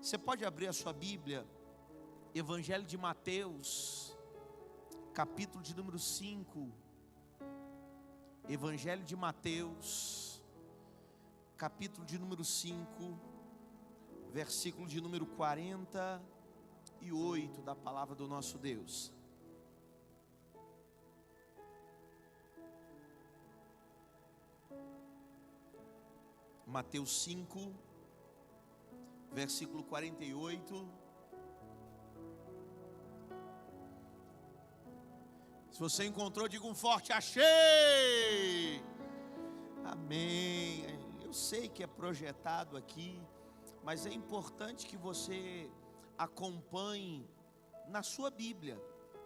Você pode abrir a sua Bíblia, Evangelho de Mateus, capítulo de número 5. Evangelho de Mateus, capítulo de número 5, versículo de número 48 da palavra do nosso Deus. Mateus 5, versículo 48. Se você encontrou, diga um forte achei. Amém. Eu sei que é projetado aqui, mas é importante que você acompanhe na sua Bíblia,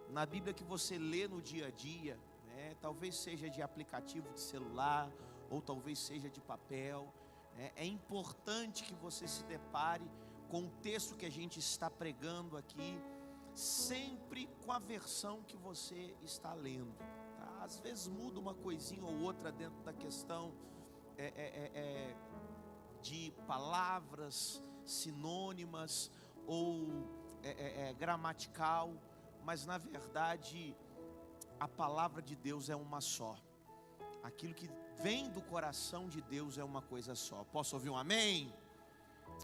na Bíblia que você lê no dia a dia, né? Talvez seja de aplicativo de celular, ou talvez seja de papel. É importante que você se depare com o texto que a gente está pregando aqui, sempre com a versão que você está lendo, tá? Às vezes muda uma coisinha ou outra dentro da questão de palavras sinônimas ou gramatical, mas na verdade a palavra de Deus é uma só. Aquilo que vem do coração de Deus é uma coisa só. Posso ouvir um amém?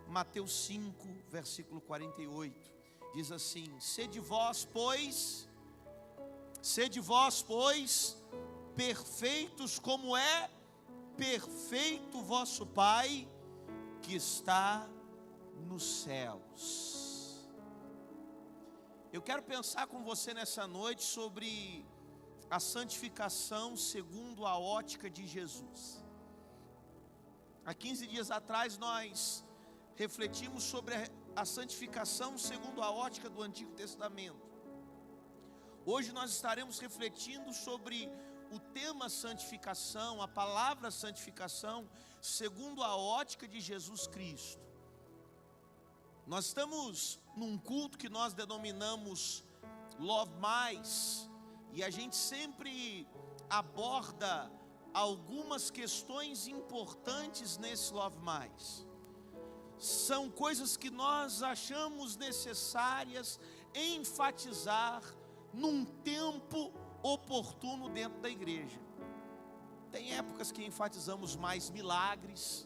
Mateus 5, versículo 48, diz assim: sede vós, pois, perfeitos como é perfeito vosso Pai que está nos céus. Eu quero pensar com você nessa noite sobre a santificação segundo a ótica de Jesus. Há 15 dias atrás nós refletimos sobre a santificação segundo a ótica do Antigo Testamento. Hoje nós estaremos refletindo sobre o tema santificação, a palavra santificação, segundo a ótica de Jesus Cristo. Nós estamos num culto que nós denominamos Love Mais, e a gente sempre aborda algumas questões importantes nesse Love Mais. São coisas que nós achamos necessárias enfatizar num tempo oportuno dentro da igreja. Tem épocas que enfatizamos mais milagres,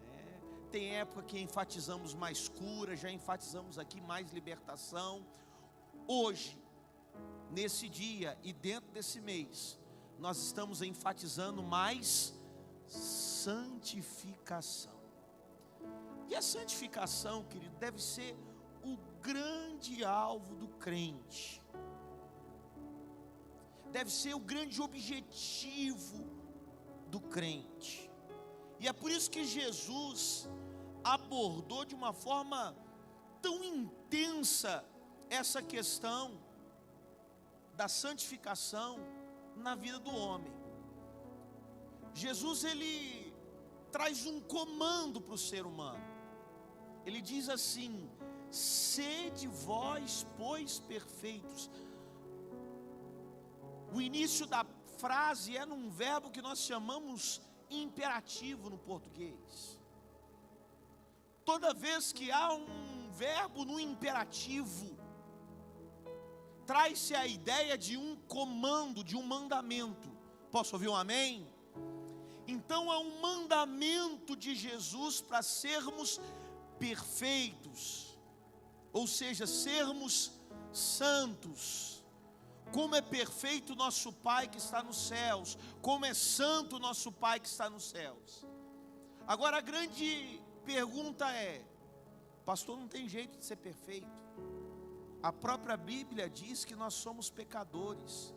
né? Tem época que enfatizamos mais cura, já enfatizamos aqui mais libertação. Hoje, nesse dia e dentro desse mês, nós estamos enfatizando mais santificação. E a santificação, querido, deve ser o grande alvo do crente. Deve ser o grande objetivo do crente. E é por isso que Jesus abordou de uma forma tão intensa essa questão da santificação na vida do homem. Jesus, ele traz um comando para o ser humano. Ele diz assim: sede vós, pois, perfeitos. O início da frase é num verbo que nós chamamos imperativo no português. Toda vez que há um verbo no imperativo, traz-se a ideia de um comando, de um mandamento. Posso ouvir um amém? Então é um mandamento de Jesus para sermos perfeitos, ou seja, sermos santos. Como é perfeito o nosso Pai que está nos céus, como é santo o nosso Pai que está nos céus. Agora a grande pergunta é: pastor, não tem jeito de ser perfeito? A própria Bíblia diz que nós somos pecadores.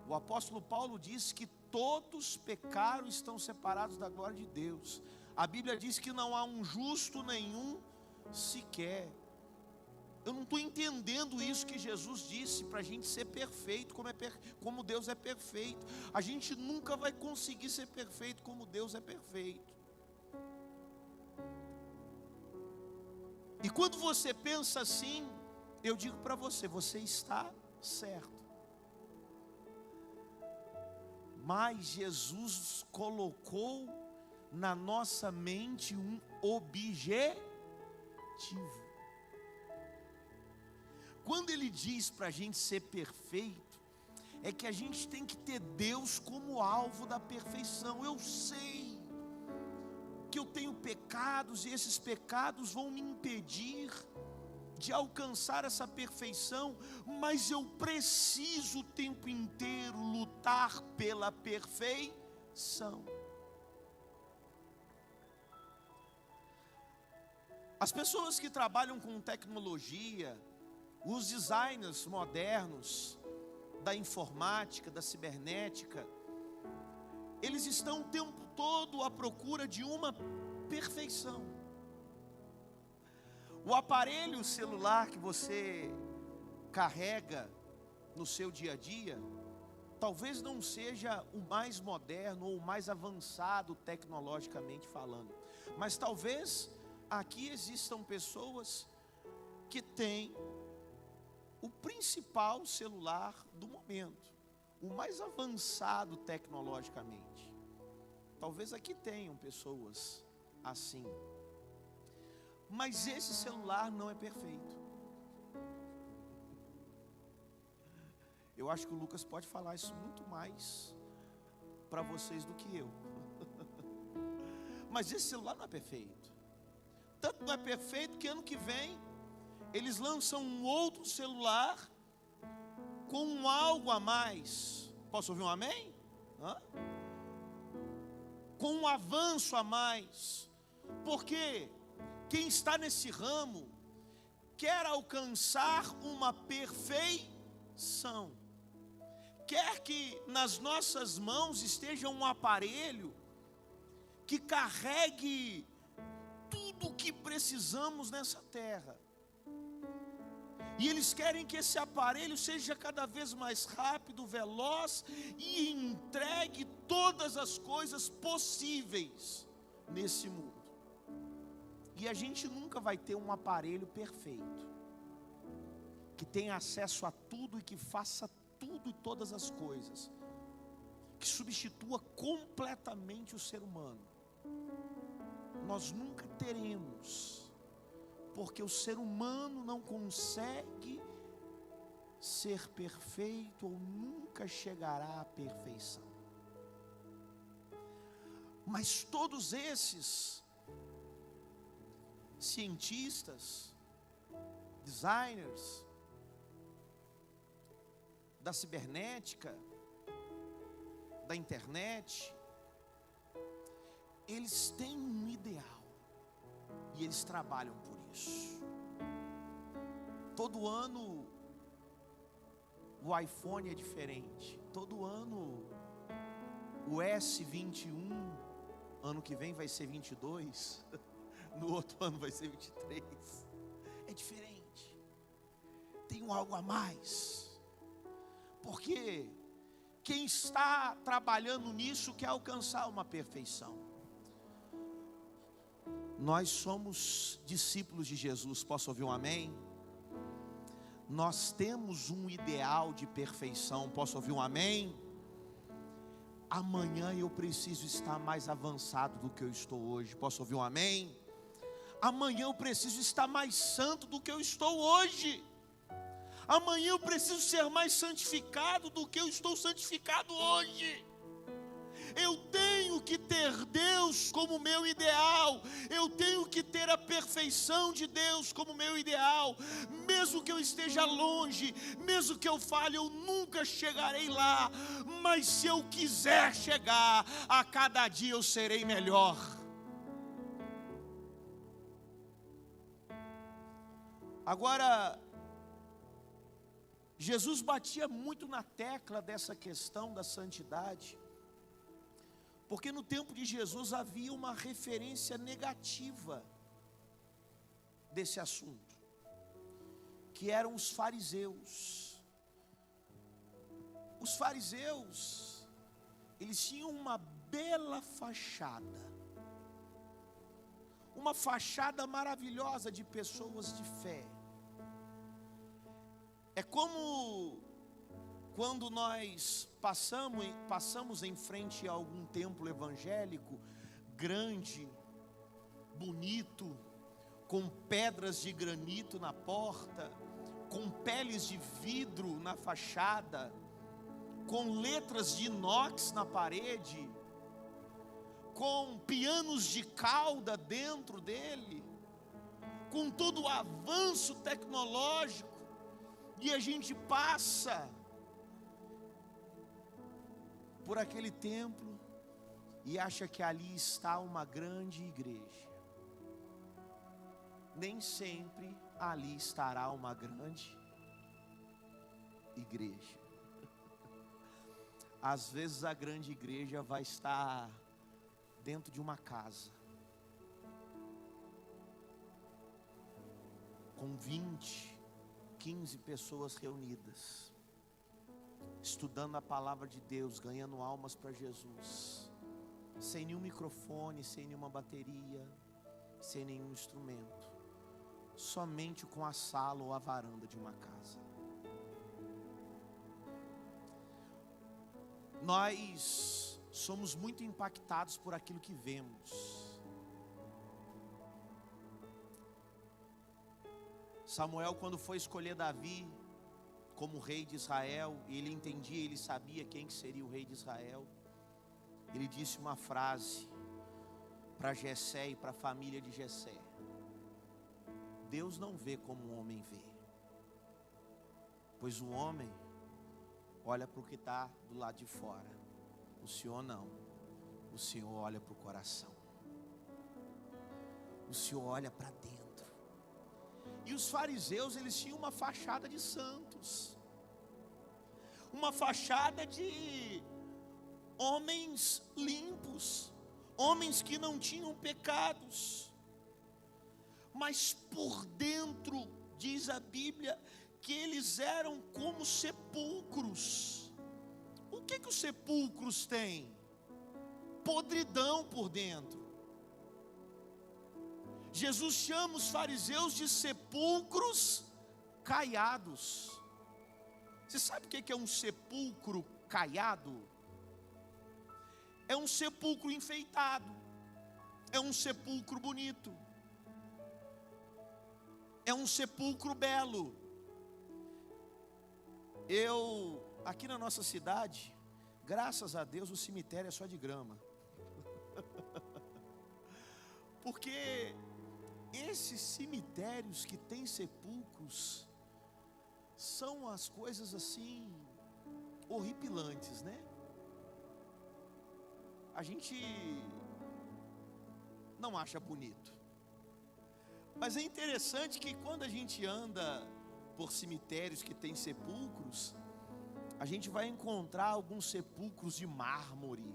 O apóstolo Paulo diz que todos pecaram e estão separados da glória de Deus. A Bíblia diz que não há um justo nenhum sequer. Eu não estou entendendo isso que Jesus disse para a gente ser perfeito, como Deus é perfeito. A gente nunca vai conseguir ser perfeito como Deus é perfeito. E quando você pensa assim, eu digo para você, você está certo. Mas Jesus colocou na nossa mente um objetivo. objetivo. Quando ele diz para a gente ser perfeito, é que a gente tem que ter Deus como alvo da perfeição. Eu sei que eu tenho pecados, e esses pecados vão me impedir de alcançar essa perfeição, mas eu preciso o tempo inteiro lutar pela perfeição. As pessoas que trabalham com tecnologia, os designers modernos da informática, da cibernética, eles estão o tempo todo à procura de uma perfeição. O aparelho celular que você carrega no seu dia a dia, talvez não seja o mais moderno ou o mais avançado tecnologicamente falando, mas talvez aqui existam pessoas que têm o principal celular do momento, o mais avançado tecnologicamente. Talvez aqui tenham pessoas assim, mas esse celular não é perfeito. Eu acho que o Lucas pode falar isso muito mais para vocês do que eu. Mas esse celular não é perfeito. Tanto não é perfeito que ano que vem eles lançam um outro celular com algo a mais. Posso ouvir um amém? Com um avanço a mais. Porque quem está nesse ramo quer alcançar uma perfeição. Quer que nas nossas mãos esteja um aparelho que carregue tudo o que precisamos nessa terra. E eles querem que esse aparelho seja cada vez mais rápido, veloz e entregue todas as coisas possíveis nesse mundo. E a gente nunca vai ter um aparelho perfeito, que tenha acesso a tudo e que faça tudo e todas as coisas, que substitua completamente o ser humano. Nós nunca teremos, porque o ser humano não consegue ser perfeito ou nunca chegará à perfeição. Mas todos esses cientistas, designers da cibernética, da internet, eles têm um ideal e eles trabalham por isso. Todo ano o iPhone é diferente. Todo ano o S21, ano que vem vai ser 22, no outro ano vai ser 23. É diferente. Tem algo a mais. Porque quem está trabalhando nisso quer alcançar uma perfeição. Nós somos discípulos de Jesus, posso ouvir um amém? Nós temos um ideal de perfeição, posso ouvir um amém? Amanhã eu preciso estar mais avançado do que eu estou hoje, posso ouvir um amém? Amanhã eu preciso estar mais santo do que eu estou hoje. Amanhã eu preciso ser mais santificado do que eu estou santificado hoje. Eu tenho que ter Deus como meu ideal. Eu tenho que ter a perfeição de Deus como meu ideal. Mesmo que eu esteja longe, mesmo que eu falhe, eu nunca chegarei lá. Mas se eu quiser chegar, a cada dia eu serei melhor. Agora, Jesus batia muito na tecla dessa questão da santidade, porque no tempo de Jesus havia uma referência negativa desse assunto, que eram os fariseus. Os fariseus, eles tinham uma bela fachada, uma fachada maravilhosa de pessoas de fé. É como quando nós passamos em frente a algum templo evangélico, grande, bonito, com pedras de granito na porta, com peles de vidro na fachada, com letras de inox na parede, com pianos de cauda dentro dele, com todo o avanço tecnológico, e a gente passa por aquele templo e acha que ali está uma grande igreja. Nem sempre ali estará uma grande igreja. Às vezes a grande igreja vai estar dentro de uma casa, com 20, 15 pessoas reunidas, estudando a palavra de Deus, ganhando almas para Jesus, sem nenhum microfone, sem nenhuma bateria, sem nenhum instrumento, somente com a sala ou a varanda de uma casa. Nós somos muito impactados por aquilo que vemos. Samuel, quando foi escolher Davi como rei de Israel, ele entendia, ele sabia quem que seria o rei de Israel, ele disse uma frase para Jessé e para a família de Jessé: Deus não vê como o homem vê, pois o homem olha para o que está do lado de fora, o Senhor não, o Senhor olha para o coração, o Senhor olha para dentro. E os fariseus, eles tinham uma fachada de santos, uma fachada de homens limpos, homens que não tinham pecados, mas por dentro, diz a Bíblia, que eles eram como sepulcros. O que os sepulcros têm? Podridão por dentro. Jesus chama os fariseus de sepulcros caiados. Você sabe o que é um sepulcro caiado? É um sepulcro enfeitado, é um sepulcro bonito, é um sepulcro belo. Aqui na nossa cidade, graças a Deus, o cemitério é só de grama. Porque esses cemitérios que têm sepulcros são as coisas assim horripilantes, né? A gente não acha bonito. Mas é interessante que quando a gente anda por cemitérios que têm sepulcros, a gente vai encontrar alguns sepulcros de mármore,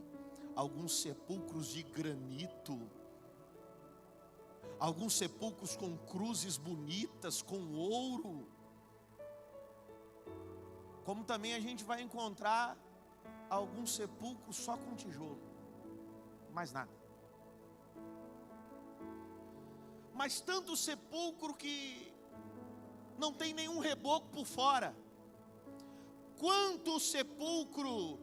alguns sepulcros de granito, alguns sepulcros com cruzes bonitas, com ouro. Como também a gente vai encontrar alguns sepulcros só com tijolo, mais nada. Mas tanto sepulcro que não tem nenhum reboco por fora, quanto sepulcro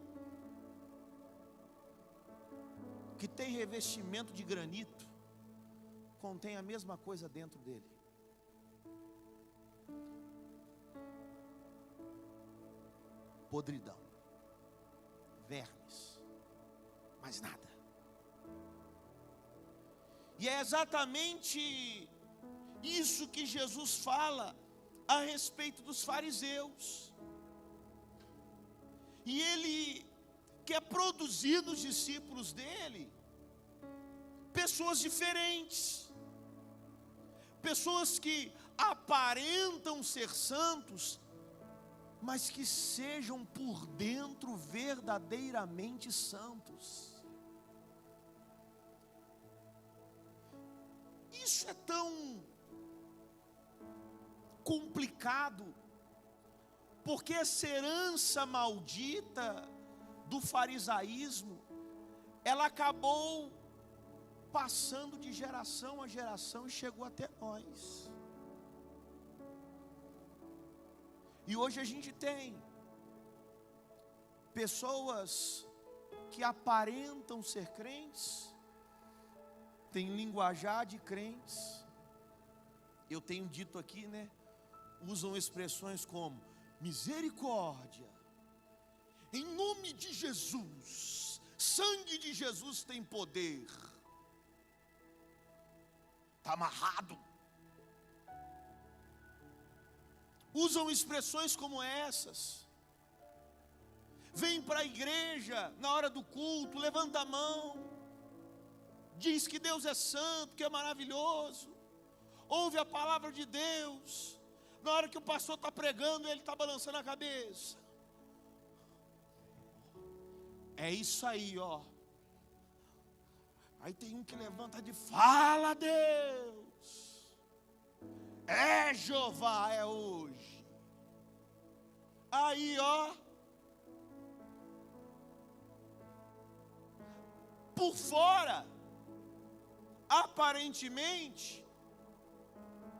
que tem revestimento de granito, contém a mesma coisa dentro dele. Podridão, vermes, mais nada. E é exatamente isso que Jesus fala a respeito dos fariseus. E ele quer produzir nos discípulos dele pessoas diferentes, pessoas que aparentam ser santos, mas que sejam por dentro verdadeiramente santos. Isso é tão complicado, porque essa herança maldita do farisaísmo, ela acabou passando de geração a geração e chegou até nós. E hoje a gente tem pessoas que aparentam ser crentes, têm linguajar de crentes, eu tenho dito aqui, né? Usam expressões como misericórdia, em nome de Jesus, sangue de Jesus tem poder. Está amarrado. Usam expressões como essas. Vem para a igreja na hora do culto, levanta a mão, diz que Deus é santo, que é maravilhoso, ouve a palavra de Deus. Na hora que o pastor está pregando, ele está balançando a cabeça. É isso aí, ó. Aí tem um que levanta de fala, Deus. É Jeová, é hoje. Aí, ó. Por fora, aparentemente,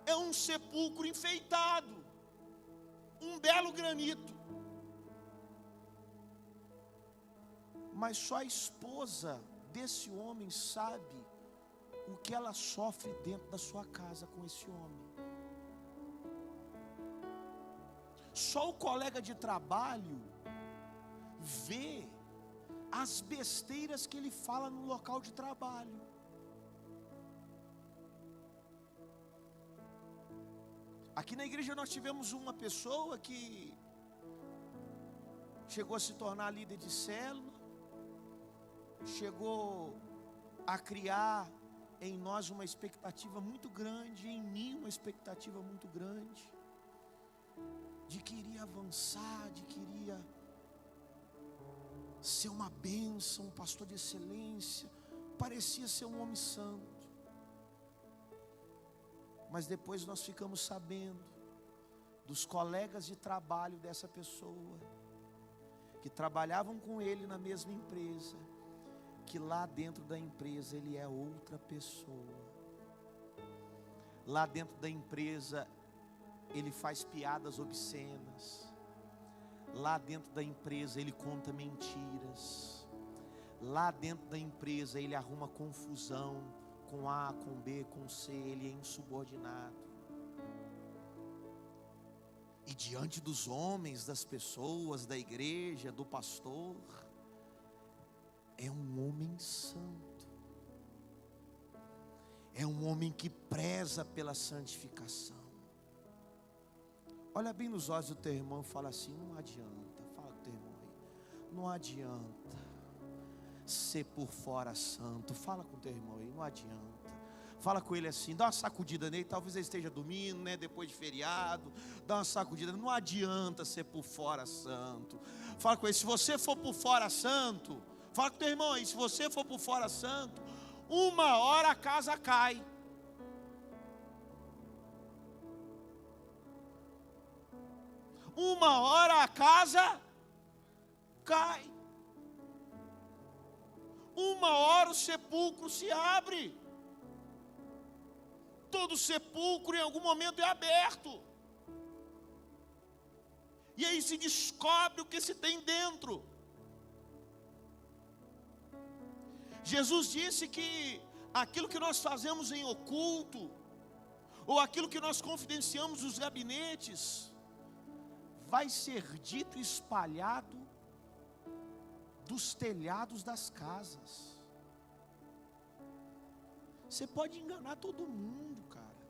é um sepulcro enfeitado, um belo granito. Mas só a esposa desse homem sabe o que ela sofre dentro da sua casa com esse homem. Só o colega de trabalho vê as besteiras que ele fala no local de trabalho. Aqui na igreja nós tivemos uma pessoa que chegou a se tornar líder de célula, chegou a criar em nós uma expectativa muito grande, em mim uma expectativa muito grande, de que iria avançar, de que iria ser uma bênção, um pastor de excelência, parecia ser um homem santo. Mas depois nós ficamos sabendo dos colegas de trabalho dessa pessoa, que trabalhavam com ele na mesma empresa, que lá dentro da empresa ele é outra pessoa. Lá dentro da empresa ele faz piadas obscenas. Lá dentro da empresa ele conta mentiras. Lá dentro da empresa ele arruma confusão com A, com B, com C, ele é insubordinado. E diante dos homens, das pessoas, da igreja, do pastor, é um homem santo. É um homem que preza pela santificação. Olha bem nos olhos do teu irmão e fala assim: não adianta, fala com o teu irmão aí, não adianta ser por fora santo. Fala com o teu irmão aí, não adianta. Fala com ele assim, dá uma sacudida nele, talvez ele esteja dormindo, né, depois de feriado, dá uma sacudida, não adianta ser por fora santo. Fala com ele, se você for por fora santo, fala com o teu irmão aí, se você for por fora santo, uma hora a casa cai. Uma hora a casa cai. Uma hora o sepulcro se abre. Todo sepulcro em algum momento é aberto. E aí se descobre o que se tem dentro. Jesus disse que aquilo que nós fazemos em oculto, ou aquilo que nós confidenciamos nos gabinetes, vai ser dito e espalhado dos telhados das casas. Você pode enganar todo mundo, cara.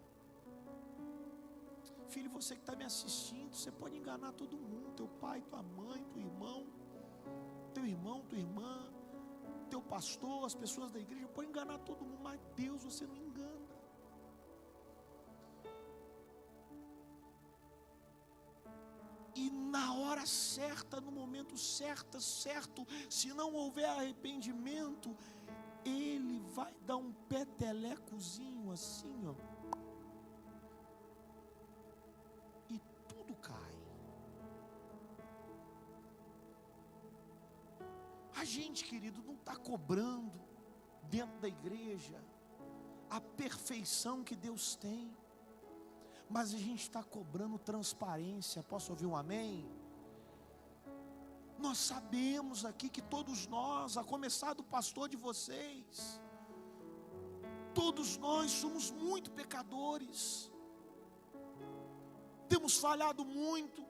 Filho, você que está me assistindo, você pode enganar todo mundo. Teu pai, tua mãe, teu irmão, tua irmã, teu pastor, as pessoas da igreja, pode enganar todo mundo, mas Deus você não engana. E na hora certa, no momento certo, se não houver arrependimento, ele vai dar um petelecozinho assim, ó, e tudo cai. A gente, querido, não está cobrando dentro da igreja a perfeição que Deus tem, mas a gente está cobrando transparência. Posso ouvir um amém? Nós sabemos aqui que todos nós, a começar do pastor de vocês, todos nós somos muito pecadores. temos falhado muito,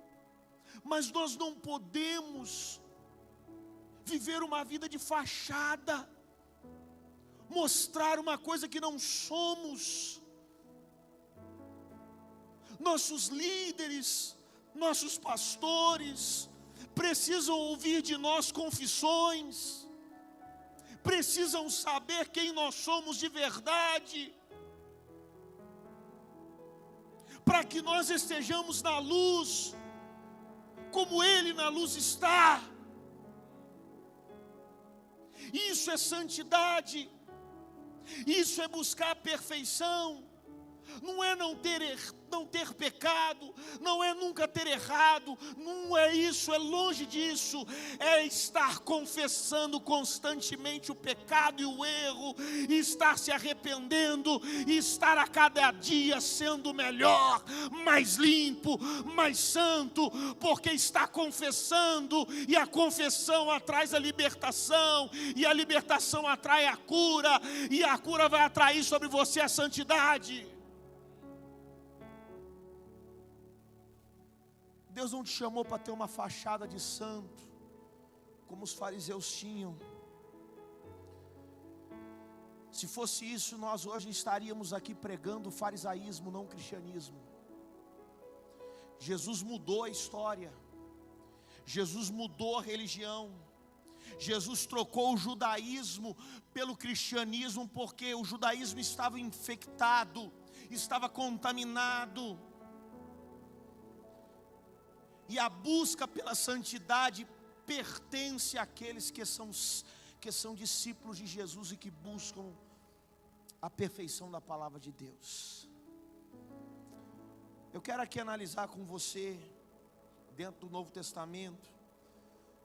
mas nós não podemos viver uma vida de fachada, mostrar uma coisa que não somos. Nossos líderes, nossos pastores precisam ouvir de nós confissões, precisam saber quem nós somos de verdade, para que nós estejamos na luz, como Ele na luz está. Isso é santidade, isso é buscar a perfeição. Não é não ter pecado, não é nunca ter errado, não é isso, é longe disso. É estar confessando constantemente o pecado e o erro, e estar se arrependendo, e estar a cada dia sendo melhor, mais limpo, mais santo, porque está confessando, e a confissão atrai a libertação, e a libertação atrai a cura, e a cura vai atrair sobre você a santidade. Deus não te chamou para ter uma fachada de santo, como os fariseus tinham. Se fosse isso, nós hoje estaríamos aqui pregando farisaísmo, não cristianismo. Jesus mudou a história, Jesus mudou a religião, Jesus trocou o judaísmo pelo cristianismo, porque o judaísmo estava infectado, estava contaminado. E a busca pela santidade pertence àqueles que são discípulos de Jesus e que buscam a perfeição da palavra de Deus. Eu quero aqui analisar com você, dentro do Novo Testamento,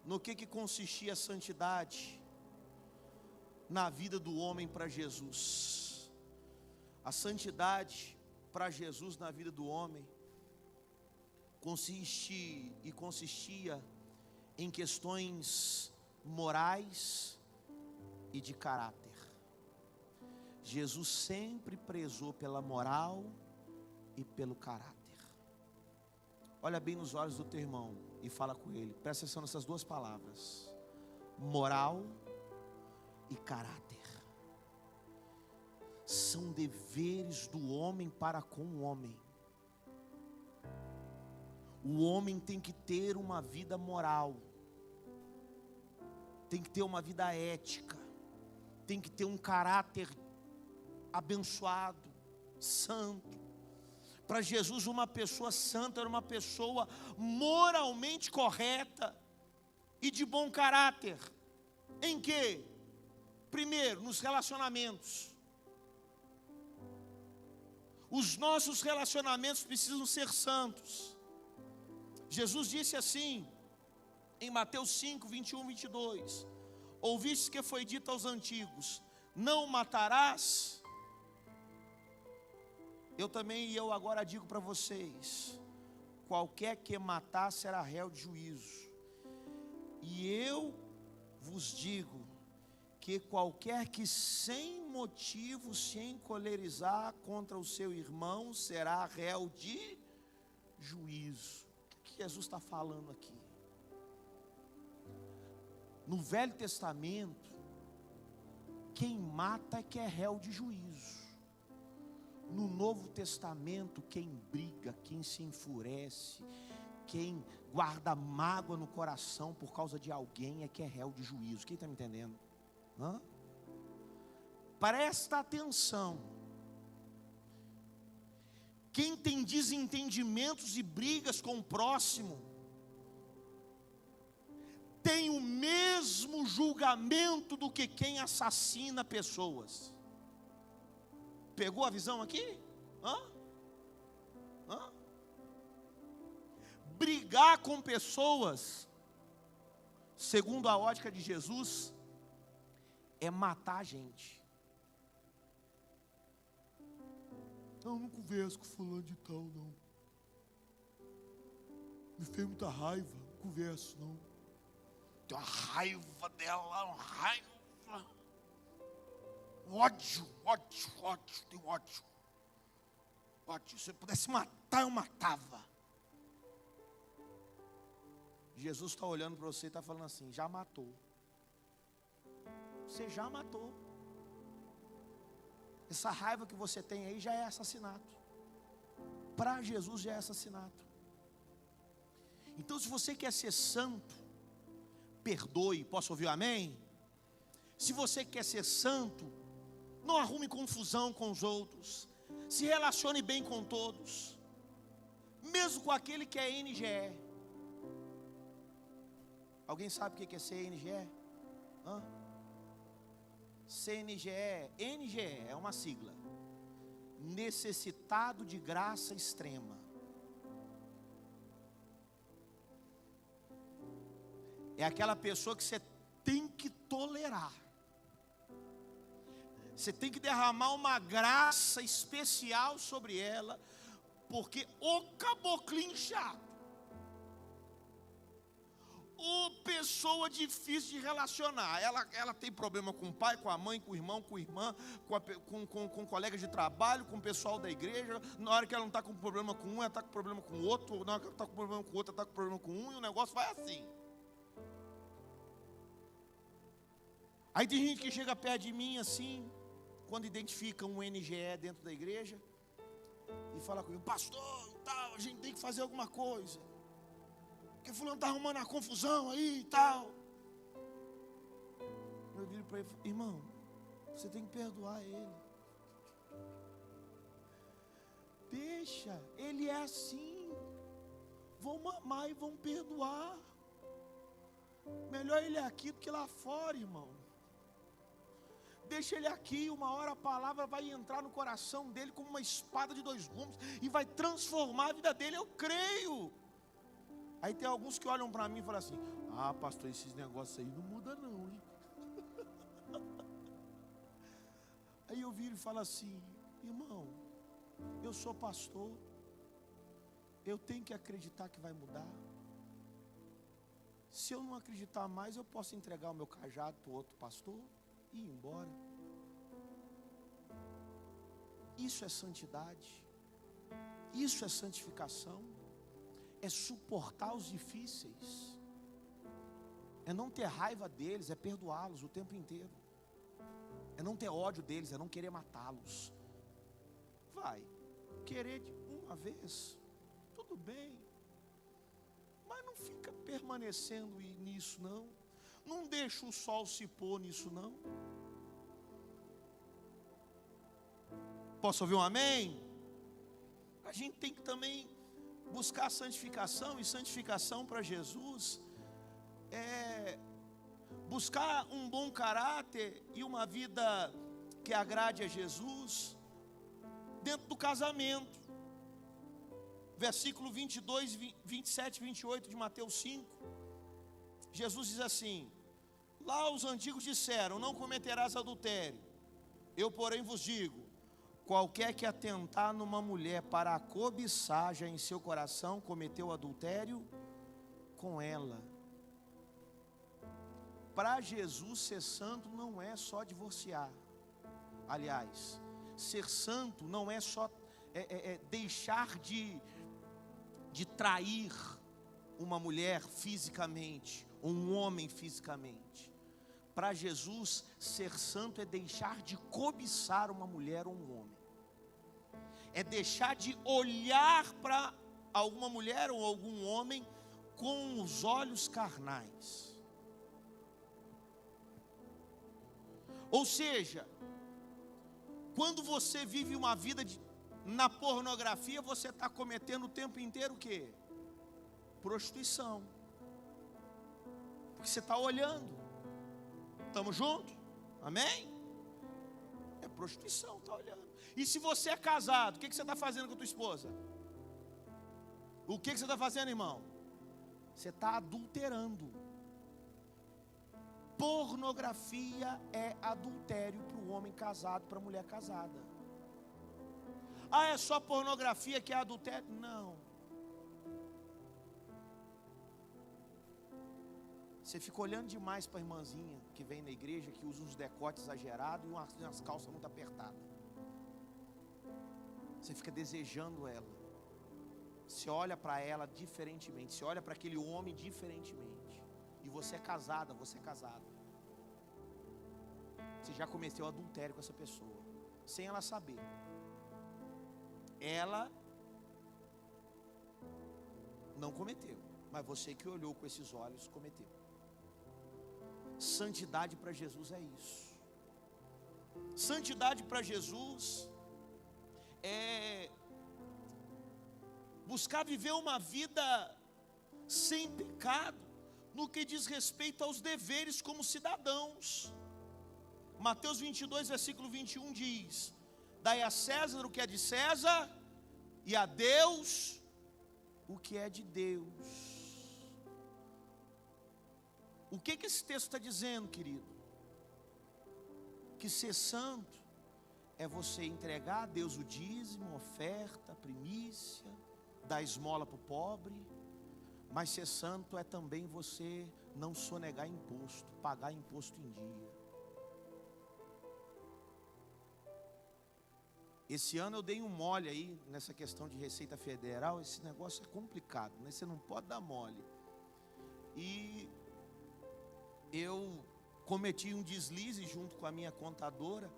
no que consistia a santidade na vida do homem para Jesus. A santidade para Jesus na vida do homem consistia em questões morais e de caráter. Jesus sempre prezou pela moral e pelo caráter. Olha bem nos olhos do teu irmão e fala com ele, presta atenção nessas duas palavras: moral e caráter. São deveres do homem para com o homem. O homem tem que ter uma vida moral, tem que ter uma vida ética, tem que ter um caráter abençoado, santo. Para Jesus, uma pessoa santa era uma pessoa moralmente correta e de bom caráter. Em quê? Primeiro, nos relacionamentos. Os nossos relacionamentos precisam ser santos. Jesus disse assim, em Mateus 5, 21, 22, ouvistes que foi dito aos antigos, não matarás. Eu agora digo para vocês, qualquer que matar será réu de juízo. E eu vos digo, que qualquer que sem motivo se encolerizar contra o seu irmão, será réu de juízo. Jesus está falando aqui? No Velho Testamento, quem mata é que é réu de juízo. No Novo Testamento, quem briga, quem se enfurece, quem guarda mágoa no coração por causa de alguém é que é réu de juízo. Quem está me entendendo? Presta atenção. Quem tem desentendimentos e brigas com o próximo, tem o mesmo julgamento do que quem assassina pessoas. Pegou a visão aqui? Brigar com pessoas, segundo a ótica de Jesus, é matar a gente. Não converso com fulano de tal, não. Me fez muita raiva, não converso, não. Tem uma raiva dela, uma raiva. Ódio, tem ódio. Se eu pudesse matar, eu matava. Jesus está olhando para você e está falando assim: já matou. Você já matou. Essa raiva que você tem aí já é assassinato. Para Jesus já é assassinato. Então, se você quer ser santo, perdoe. Posso ouvir um amém? Se você quer ser santo, não arrume confusão com os outros. Se relacione bem com todos, mesmo com aquele que é NGE. Alguém sabe o que é CNGE? CNGE, NGE é uma sigla. Necessitado de graça extrema. É aquela pessoa que você tem que tolerar. Você tem que derramar uma graça especial sobre ela, porque o caboclinho chato, ou pessoa difícil de relacionar. Ela tem problema com o pai, com a mãe, com o irmão, com a irmã, com colegas de trabalho, com o pessoal da igreja. Na hora que ela não está com problema com um, ela está com problema com o outro. Na hora que ela está com problema com o outro, ela está com problema com um. E o negócio vai assim. Aí tem gente que chega perto de mim assim, quando identifica um NGE dentro da igreja, e fala comigo: pastor, tal, a gente tem que fazer alguma coisa, porque fulano está arrumando a confusão aí e tal. Eu viro para ele: irmão, você tem que perdoar ele. Deixa, ele é assim. Vão mamar e vão perdoar. Melhor ele aqui do que lá fora, irmão. Deixa ele aqui, uma hora a palavra vai entrar no coração dele como uma espada de dois gumes e vai transformar a vida dele, eu creio. Aí tem alguns que olham para mim e falam assim: ah, pastor, esses negócios aí não mudam não, hein? Aí eu viro e falo assim: irmão, eu sou pastor, eu tenho que acreditar que vai mudar. Se eu não acreditar mais, eu posso entregar o meu cajado para o outro pastor e ir embora. Isso é santidade, isso é santificação, é suportar os difíceis, é não ter raiva deles, é perdoá-los o tempo inteiro, é não ter ódio deles, é não querer matá-los. Vai querer de uma vez, tudo bem, mas não fica permanecendo nisso não. Não deixa o sol se pôr nisso não. Posso ouvir um amém? A gente tem que também buscar santificação, e santificação para Jesus é buscar um bom caráter e uma vida que agrade a Jesus dentro do casamento. Versículo 22, 27 e 28 de Mateus 5. Jesus diz assim: lá os antigos disseram: não cometerás adultério. Eu, porém, vos digo: qualquer que atentar numa mulher para a cobiçar, já em seu coração cometeu adultério com ela. Para Jesus, ser santo não é só divorciar. Aliás, ser santo não é só deixar de trair uma mulher fisicamente, ou um homem fisicamente. Para Jesus, ser santo é deixar de cobiçar uma mulher ou um homem. É deixar de olhar para alguma mulher ou algum homem com os olhos carnais. Ou seja, quando você vive uma vida na pornografia, você está cometendo o tempo inteiro o quê? Prostituição. Porque você está olhando. Estamos juntos? Amém? É prostituição, está olhando. E se você é casado, o que você está fazendo com a tua esposa? O que você está fazendo, irmão? Você está adulterando. Pornografia é adultério para o homem casado, para a mulher casada. Ah, é só pornografia que é adultério? Não. Você fica olhando demais para a irmãzinha que vem na igreja, que usa uns decotes exagerados e umas calças muito apertadas. Você fica desejando ela. Você olha para ela diferentemente, você olha para aquele homem diferentemente. E você é casada, você é casado. Você já cometeu adultério com essa pessoa, sem ela saber. Ela não cometeu, mas você que olhou com esses olhos cometeu. Santidade para Jesus é isso. Santidade para Jesus é buscar viver uma vida sem pecado, no que diz respeito aos deveres como cidadãos. Mateus 22, versículo 21 diz: dai a César o que é de César, e a Deus o que é de Deus. O que esse texto está dizendo, querido? Que ser santo é você entregar a Deus o dízimo, oferta, primícia, dar esmola para o pobre. Mas ser santo é também você não sonegar imposto, pagar imposto em dia. Esse ano eu dei um mole aí nessa questão de Receita Federal. Esse negócio é complicado, né? Você não pode dar mole. E eu cometi um deslize junto com a minha contadora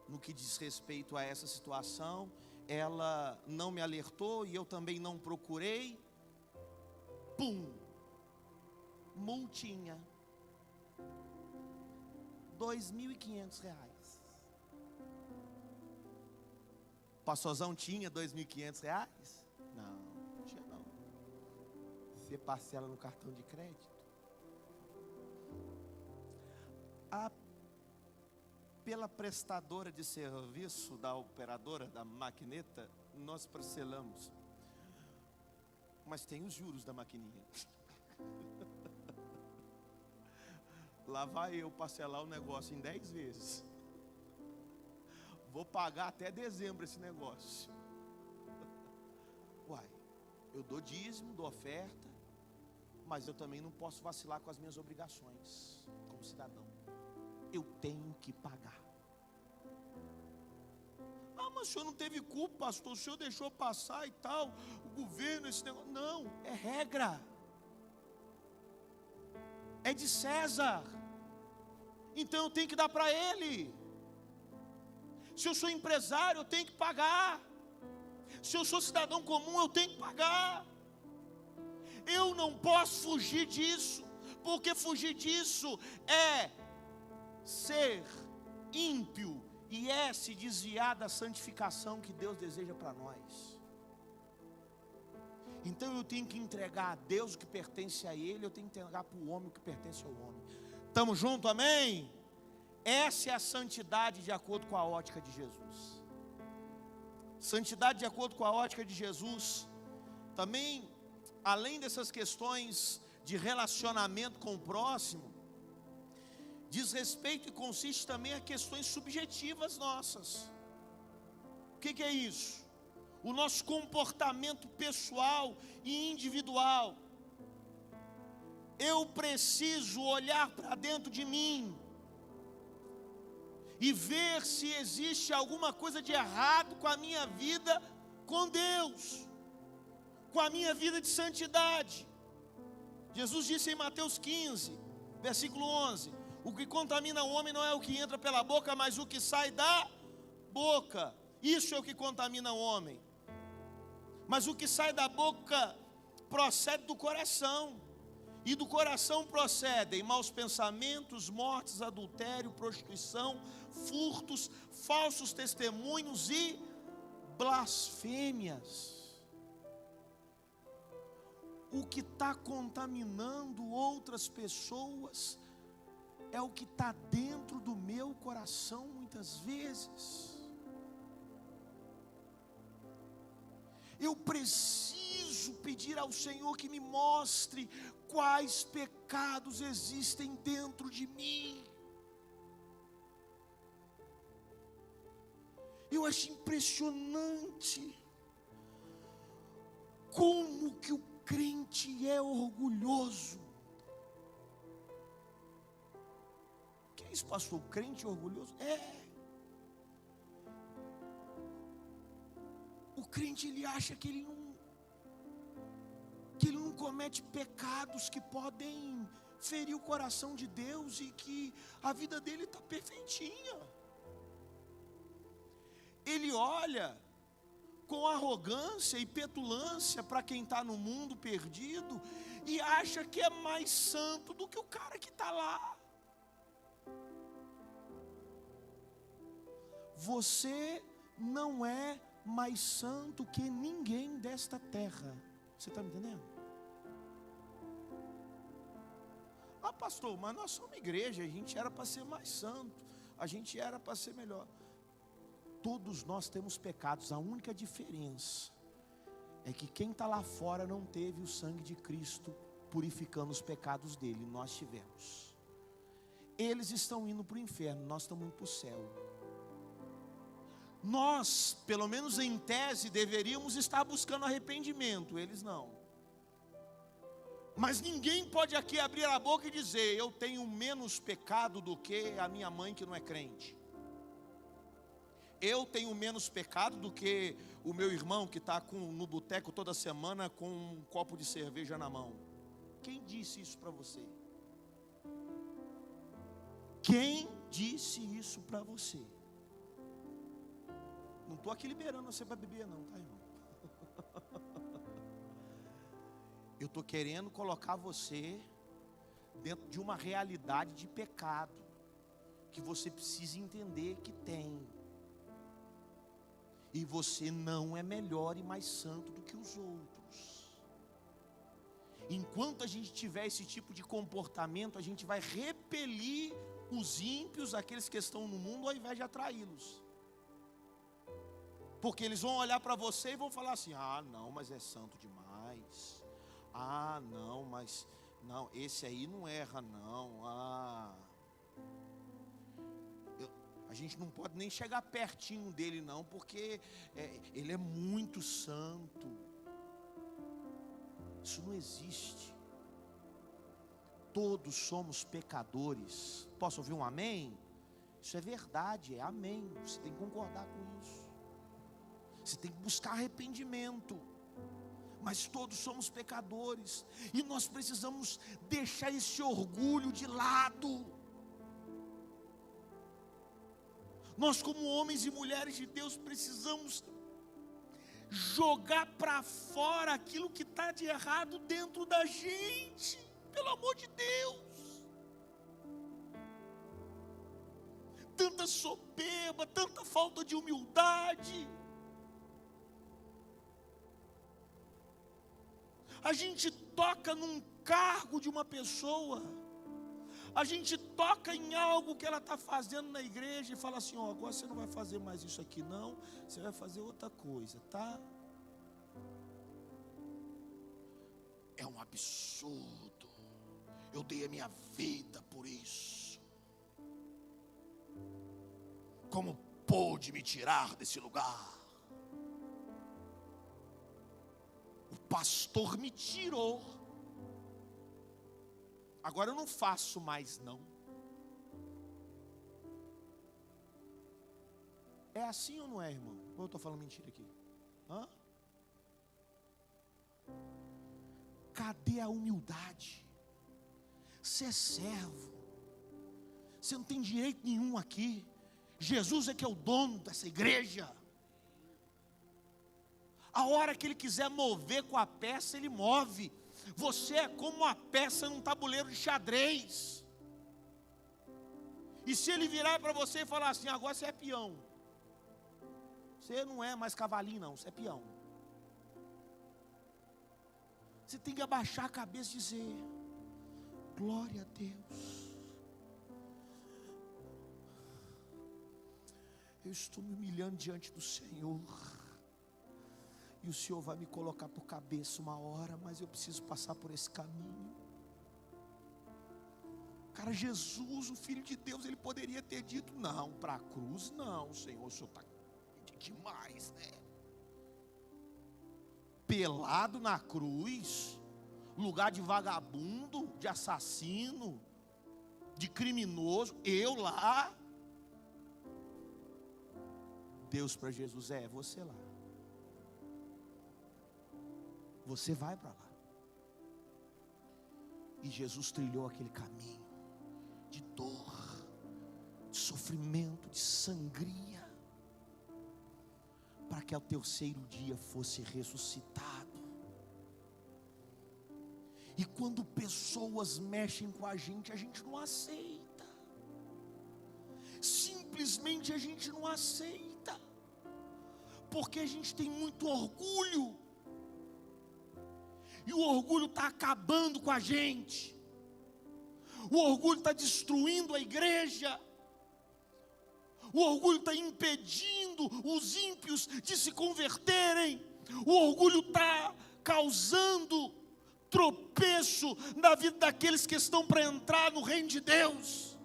no que diz respeito a essa situação. Ela não me alertou e eu também não procurei. Pum! Multinha. R$2.500. Pastorzão tinha R$2.500? Não tinha não. Você parcela no cartão de crédito. Pela prestadora de serviço da operadora da maquineta, nós parcelamos. Mas tem os juros da maquininha. Lá vai eu parcelar o negócio em 10 vezes. Vou pagar até dezembro esse negócio. Uai, eu dou dízimo, dou oferta, mas eu também não posso vacilar com as minhas obrigações como cidadão. Eu tenho que pagar. Ah, mas o senhor não teve culpa, pastor, o senhor deixou passar e tal, o governo, esse negócio. Não, é regra. É de César. Então eu tenho que dar para ele. Se eu sou empresário, eu tenho que pagar. Se eu sou cidadão comum, eu tenho que pagar. Eu não posso fugir disso, porque fugir disso é ser ímpio e é se desviar da santificação que Deus deseja para nós. Então eu tenho que entregar a Deus o que pertence a Ele, eu tenho que entregar para o homem o que pertence ao homem. Estamos juntos, amém? Essa é a santidade de acordo com a ótica de Jesus. Santidade de acordo com a ótica de Jesus, também, além dessas questões de relacionamento com o próximo, diz respeito e consiste também a questões subjetivas nossas. O que é isso? O nosso comportamento pessoal e individual. Eu preciso olhar para dentro de mim e ver se existe alguma coisa de errado com a minha vida com Deus, com a minha vida de santidade. Jesus disse em Mateus 15, versículo 11: o que contamina o homem não é o que entra pela boca, mas o que sai da boca. Isso é o que contamina o homem. Mas o que sai da boca procede do coração. E do coração procedem maus pensamentos, mortes, adultério, prostituição, furtos, falsos testemunhos e blasfêmias. O que está contaminando outras pessoas é o que está dentro do meu coração muitas vezes. Eu preciso pedir ao Senhor que me mostre quais pecados existem dentro de mim. Eu acho impressionante como que o crente é orgulhoso. Que é isso, pastor? O crente orgulhoso? É. O crente, ele acha que ele que ele não comete pecados que podem ferir o coração de Deus e que a vida dele está perfeitinha. Ele olha com arrogância e petulância para quem está no mundo perdido e acha que é mais santo do que o cara que está lá. Você não é mais santo que ninguém desta terra. Você está me entendendo? Ah, pastor, mas nós somos igreja, a gente era para ser mais santo, a gente era para ser melhor. Todos nós temos pecados, a única diferença é que quem está lá fora não teve o sangue de Cristo purificando os pecados dele, nós tivemos. Eles estão indo para o inferno, nós estamos indo para o céu. Nós, pelo menos em tese, deveríamos estar buscando arrependimento, eles não. Mas ninguém pode aqui abrir a boca e dizer: eu tenho menos pecado do que a minha mãe que não é crente. Eu tenho menos pecado do que o meu irmão que está no boteco toda semana com um copo de cerveja na mão. Quem disse isso para você? Quem disse isso para você? Não estou aqui liberando você para beber não, tá, irmão? Eu estou querendo colocar você dentro de uma realidade de pecado que você precisa entender que tem. E você não é melhor e mais santo do que os outros. Enquanto a gente tiver esse tipo de comportamento, a gente vai repelir os ímpios, aqueles que estão no mundo, ao invés de atraí-los. Porque eles vão olhar para você e vão falar assim: ah, não, mas é santo demais. Ah, não, mas não, esse aí não erra não. A gente não pode nem chegar pertinho dele não, porque ele é muito santo. Isso não existe. Todos somos pecadores. Posso ouvir um amém? Isso é verdade, é amém. Você tem que concordar com isso. Você tem que buscar arrependimento. Mas todos somos pecadores, e nós precisamos deixar esse orgulho de lado. Nós, como homens e mulheres de Deus, precisamos jogar para fora aquilo que está de errado dentro da gente, pelo amor de Deus. Tanta soberba, tanta falta de humildade. A gente toca num cargo de uma pessoa, a gente toca em algo que ela está fazendo na igreja e fala assim: ó, agora você não vai fazer mais isso aqui não, você vai fazer outra coisa, tá? É um absurdo, eu dei a minha vida por isso. Como pôde me tirar desse lugar? O pastor me tirou, agora eu não faço mais não. É assim ou não é, irmão? Ou eu estou falando mentira aqui? Hã? Cadê a humildade? Você é servo, você não tem direito nenhum aqui. Jesus é que é o dono dessa igreja. A hora que ele quiser mover com a peça, ele move. Você é como uma peça num tabuleiro de xadrez. E se ele virar para você e falar assim: agora você é peão, você não é mais cavalinho não, você é peão. Você tem que abaixar a cabeça e dizer: glória a Deus, eu estou me humilhando diante do Senhor. E o Senhor vai me colocar por cabeça uma hora, mas eu preciso passar por esse caminho. Cara, Jesus, o Filho de Deus, ele poderia ter dito: não, para a cruz não, Senhor, o Senhor está demais, né? Pelado na cruz, lugar de vagabundo, de assassino, de criminoso, eu lá. Deus para Jesus: é você lá. Você vai para lá. E Jesus trilhou aquele caminho de dor, de sofrimento, de sangria, para que ao terceiro dia fosse ressuscitado. E quando pessoas mexem com a gente não aceita. Simplesmente a gente não aceita, porque a gente tem muito orgulho, e o orgulho está acabando com a gente. O orgulho está destruindo a igreja. O orgulho está impedindo os ímpios de se converterem. O orgulho está causando tropeço na vida daqueles que estão para entrar no reino de Deus.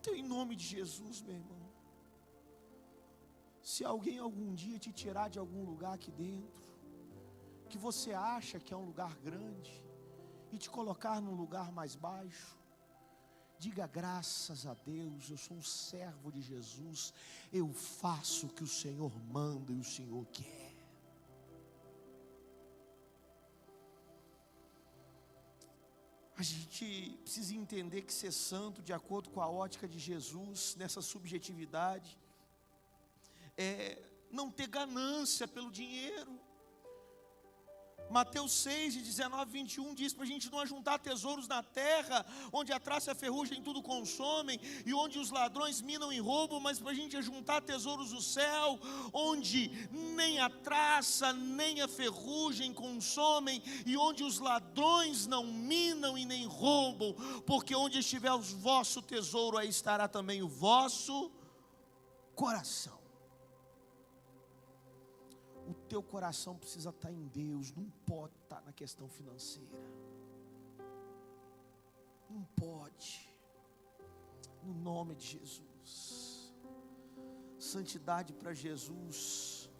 Então, em nome de Jesus, meu irmão, se alguém algum dia te tirar de algum lugar aqui dentro, que você acha que é um lugar grande, e te colocar num lugar mais baixo, diga: graças a Deus, eu sou um servo de Jesus, eu faço o que o Senhor manda e o Senhor quer. A gente precisa entender que ser santo, de acordo com a ótica de Jesus, nessa subjetividade, é não ter ganância pelo dinheiro. Mateus 6, de 19 a 21 diz para a gente não ajuntar tesouros na terra, onde a traça e a ferrugem tudo consomem, e onde os ladrões minam e roubam, mas para a gente ajuntar tesouros no céu, onde nem a traça nem a ferrugem consomem, e onde os ladrões não minam e nem roubam, porque onde estiver o vosso tesouro, aí estará também o vosso coração. O teu coração precisa estar em Deus, não pode estar na questão financeira. Não pode. No nome de Jesus. Santidade para Jesus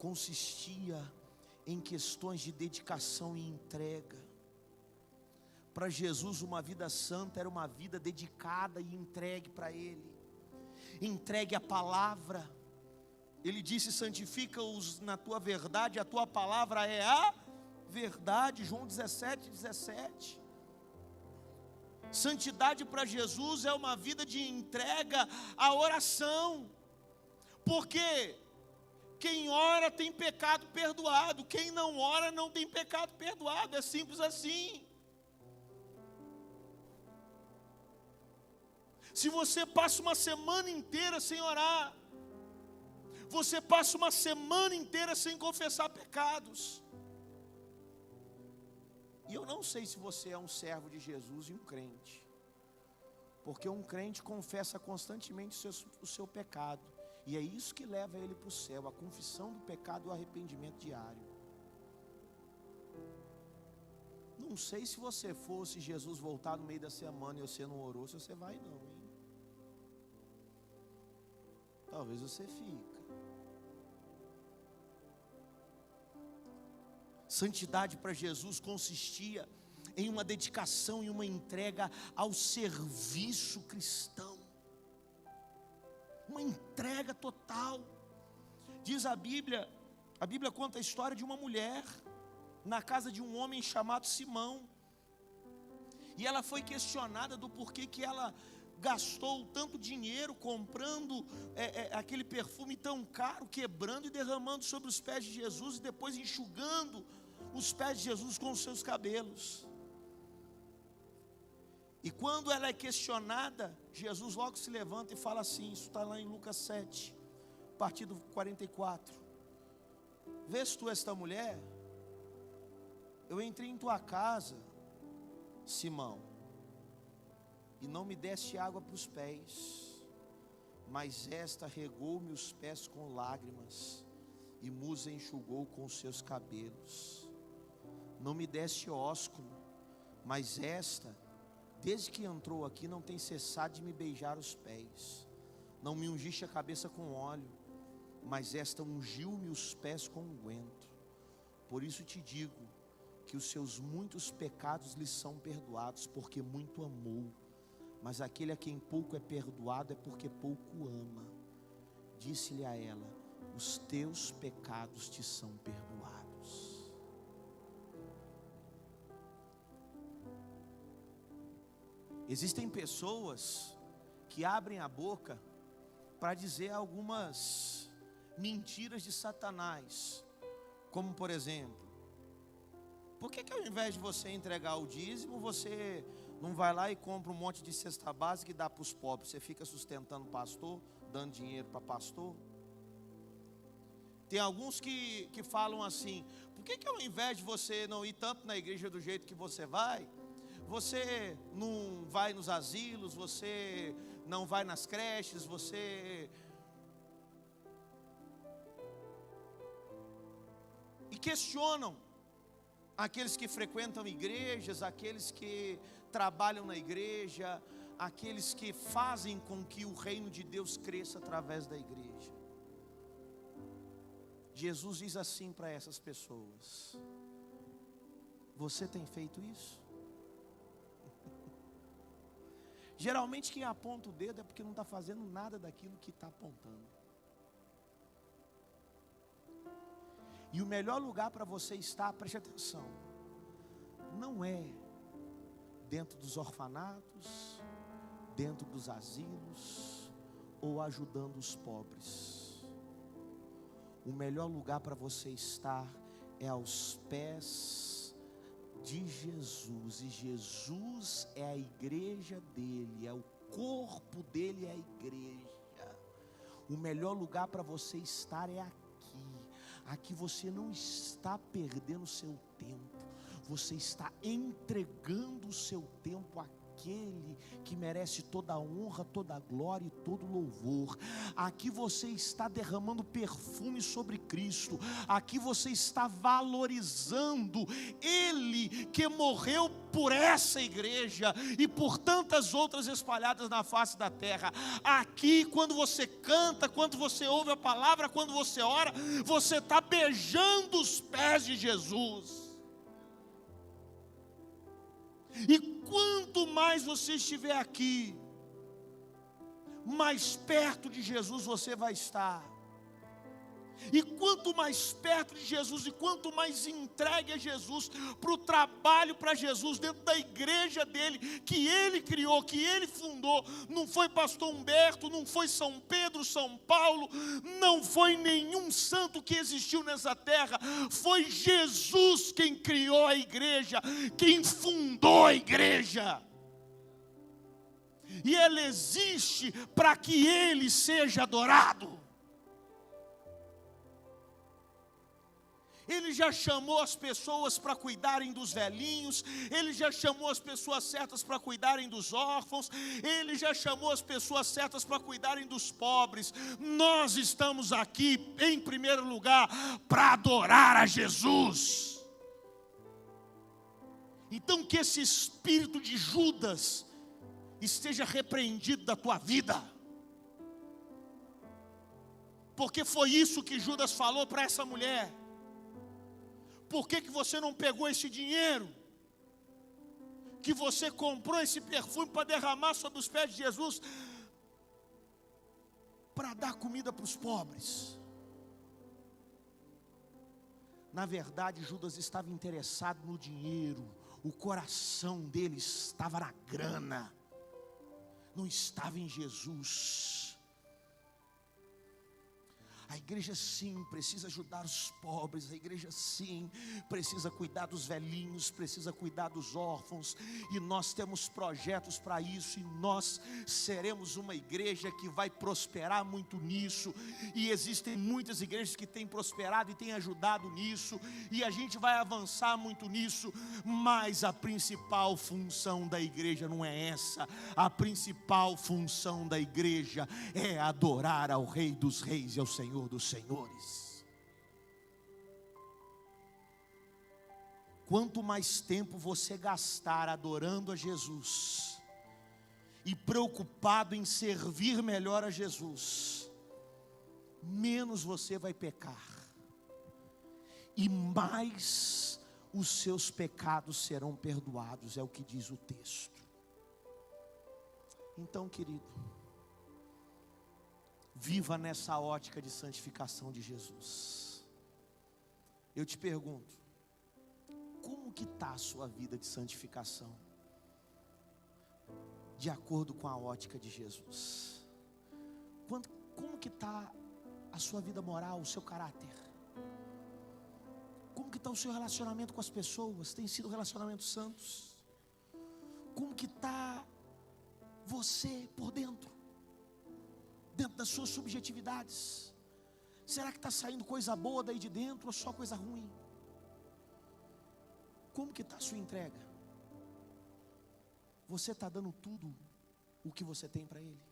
consistia em questões de dedicação e entrega. Para Jesus, uma vida santa era uma vida dedicada e entregue para Ele. Entregue a palavra. Ele disse: santifica-os na tua verdade, a tua palavra é a verdade. João 17, 17. Santidade para Jesus é uma vida de entrega à oração, porque quem ora tem pecado perdoado, quem não ora não tem pecado perdoado, é simples assim. Se você passa uma semana inteira sem orar, você passa uma semana inteira sem confessar pecados. E eu não sei se você é um servo de Jesus e um crente, porque um crente confessa constantemente o seu pecado, e é isso que leva ele para o céu, a confissão do pecado e o arrependimento diário. Não sei se você fosse Jesus voltar no meio da semana e você não orou, se você vai não, hein? Talvez você fique. Santidade para Jesus consistia em uma dedicação e uma entrega ao serviço cristão. Uma entrega total. Diz a Bíblia conta a história de uma mulher na casa de um homem chamado Simão. E ela foi questionada do porquê que ela gastou tanto dinheiro comprando aquele perfume tão caro, quebrando e derramando sobre os pés de Jesus, e depois enxugando os pés de Jesus com os seus cabelos. E quando ela é questionada, Jesus logo se levanta e fala assim, isso está lá em Lucas 7, a partir do 44. Vês tu esta mulher? Eu entrei em tua casa, Simão, e não me deste água para os pés, mas esta regou-me os pés com lágrimas, e musa enxugou com os seus cabelos. Não me deste ósculo, mas esta, desde que entrou aqui, não tem cessado de me beijar os pés. Não me ungiste a cabeça com óleo, mas esta ungiu-me os pés com unguento. Por isso te digo, que os seus muitos pecados lhe são perdoados, porque muito amou. Mas aquele a quem pouco é perdoado é porque pouco ama. Disse-lhe a ela: os teus pecados te são perdoados. Existem pessoas que abrem a boca para dizer algumas mentiras de Satanás, como por exemplo, por que ao invés de você entregar o dízimo, você não vai lá e compra um monte de cesta básica e dá para os pobres? Você fica sustentando o pastor, dando dinheiro para pastor. Tem alguns que falam assim, por que ao invés de você não ir tanto na igreja do jeito que você não vai nos asilos, você não vai nas creches, E questionam aqueles que frequentam igrejas, aqueles que trabalham na igreja, aqueles que fazem com que o reino de Deus cresça através da igreja. Jesus diz assim para essas pessoas: você tem feito isso? Geralmente quem aponta o dedo é porque não está fazendo nada daquilo que está apontando. E o melhor lugar para você estar, preste atenção, não é dentro dos orfanatos, dentro dos asilos ou ajudando os pobres. O melhor lugar para você estar é aos pés de Jesus. E Jesus é a igreja dele, é o corpo dele, é a igreja. O melhor lugar para você estar é aqui. Aqui você não está perdendo o seu tempo, você está entregando o seu tempo àquele que merece toda a honra, toda a glória e todo o louvor. Aqui você está derramando perfume sobre Cristo, aqui você está valorizando Ele que morreu por essa igreja e por tantas outras espalhadas na face da terra. Aqui, quando você canta, quando você ouve a palavra, quando você ora, você está beijando os pés de Jesus. E quanto mais você estiver aqui, mais perto de Jesus você vai estar. E quanto mais perto de Jesus e quanto mais entregue a Jesus, para o trabalho para Jesus, dentro da igreja dele, que ele criou, que ele fundou, não foi pastor Humberto, não foi São Pedro, São Paulo, não foi nenhum santo que existiu nessa terra, foi Jesus quem criou a igreja, quem fundou a igreja. E ela existe para que ele seja adorado. Ele já chamou as pessoas para cuidarem dos velhinhos, Ele já chamou as pessoas certas para cuidarem dos órfãos, Ele já chamou as pessoas certas para cuidarem dos pobres. Nós estamos aqui, em primeiro lugar, para adorar a Jesus. Então que esse espírito de Judas esteja repreendido da tua vida. Porque foi isso que Judas falou para essa mulher. Por que você não pegou esse dinheiro que você comprou esse perfume para derramar sobre os pés de Jesus, para dar comida para os pobres? Na verdade, Judas estava interessado no dinheiro, o coração dele estava na grana, não estava em Jesus. A igreja sim precisa ajudar os pobres, a igreja sim precisa cuidar dos velhinhos, precisa cuidar dos órfãos, e nós temos projetos para isso, e nós seremos uma igreja que vai prosperar muito nisso, e existem muitas igrejas que têm prosperado e têm ajudado nisso, e a gente vai avançar muito nisso, mas a principal função da igreja não é essa. A principal função da igreja é adorar ao Rei dos Reis e ao Senhor dos Senhores. Quanto mais tempo você gastar adorando a Jesus e preocupado em servir melhor a Jesus, menos você vai pecar e mais os seus pecados serão perdoados, é o que diz o texto. Então, querido, viva nessa ótica de santificação de Jesus. Eu te pergunto, como que está a sua vida de santificação? de acordo com a ótica de Jesus. Como que está a sua vida moral, o seu caráter? Como que está o seu relacionamento com as pessoas? Tem sido relacionamentos santos? Como que está você por dentro das suas subjetividades? Será que está saindo coisa boa daí de dentro ou só coisa ruim? Como que está a sua entrega? Você está dando tudo o que você tem para Ele?